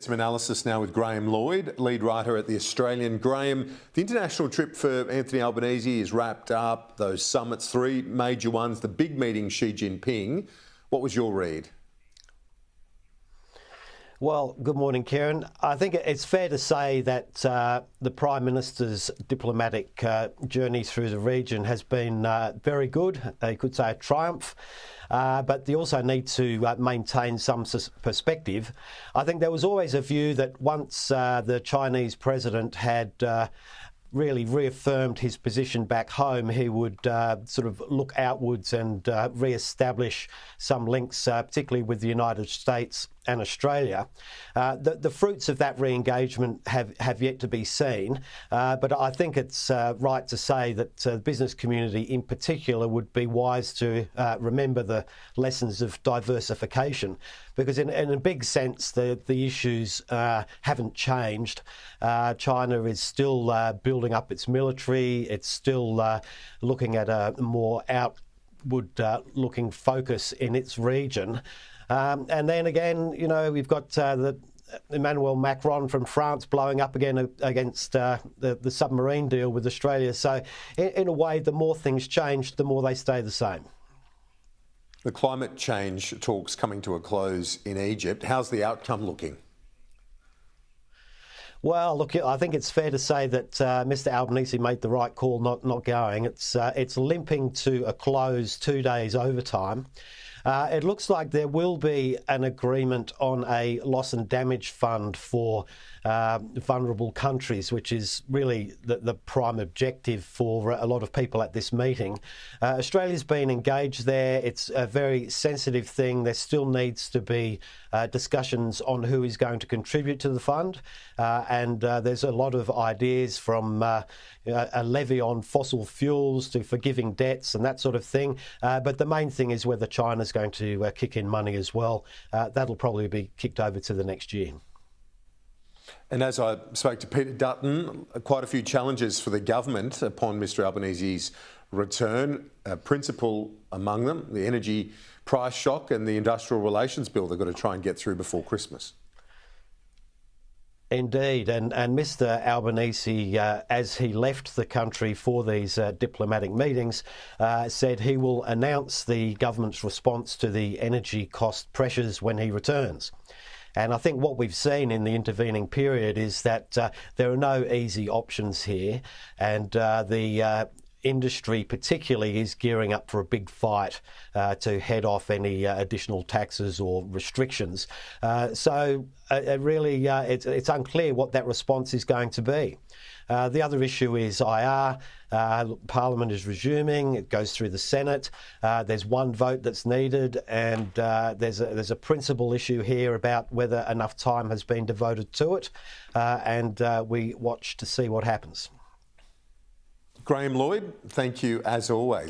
Some analysis now with Lloyd, lead writer at The Australian. Graham, the international trip for Anthony Albanese is wrapped up, those summits, three major ones, the big meeting, Xi Jinping. What was your read? Well, good morning, Kieran. I think it's fair to say that the Prime Minister's diplomatic journey through the region has been very good. You could say a triumph. But they also need to maintain some perspective. I think there was always a view that once the Chinese president had really reaffirmed his position back home, he would sort of look outwards and re-establish some links, particularly with the United States and Australia. The fruits of that re-engagement have yet to be seen, but I think it's right to say that the business community in particular would be wise to remember the lessons of diversification, because in a big sense the issues haven't changed. China is still building up its military, it's still looking at a more outward looking focus in its region. And then again, you know, we've got Emmanuel Macron from France blowing up again against the submarine deal with Australia. So in a way, the more things change, the more they stay the same. The climate change talks coming to a close in Egypt. How's the outcome looking? Well, look, I think it's fair to say that Mr Albanese made the right call not going. It's limping to a close 2 days overtime. It looks like there will be an agreement on a loss and damage fund for vulnerable countries, which is really the prime objective for a lot of people at this meeting. Australia's been engaged there. It's a very sensitive thing. There still needs to be discussions on who is going to contribute to the fund, and there's a lot of ideas from a levy on fossil fuels to forgiving debts and that sort of thing. But the main thing is whether China's going to kick in money as well. That'll probably be kicked over to the next year. And as I spoke to Peter Dutton, quite a few challenges for the government upon Mr Albanese's return, principal among them, the energy price shock and the industrial relations bill they've got to try and get through before Christmas. Indeed, and Mr Albanese, as he left the country for these diplomatic meetings, said he will announce the government's response to the energy cost pressures when he returns. And I think what we've seen in the intervening period is that there are no easy options here, and the industry particularly is gearing up for a big fight to head off any additional taxes or restrictions. So really it's unclear what that response is going to be. The other issue is IR. Parliament is resuming. It goes through the Senate. There's one vote that's needed, and there's a principal issue here about whether enough time has been devoted to it, and we watch to see what happens. Lloyd, thank you as always.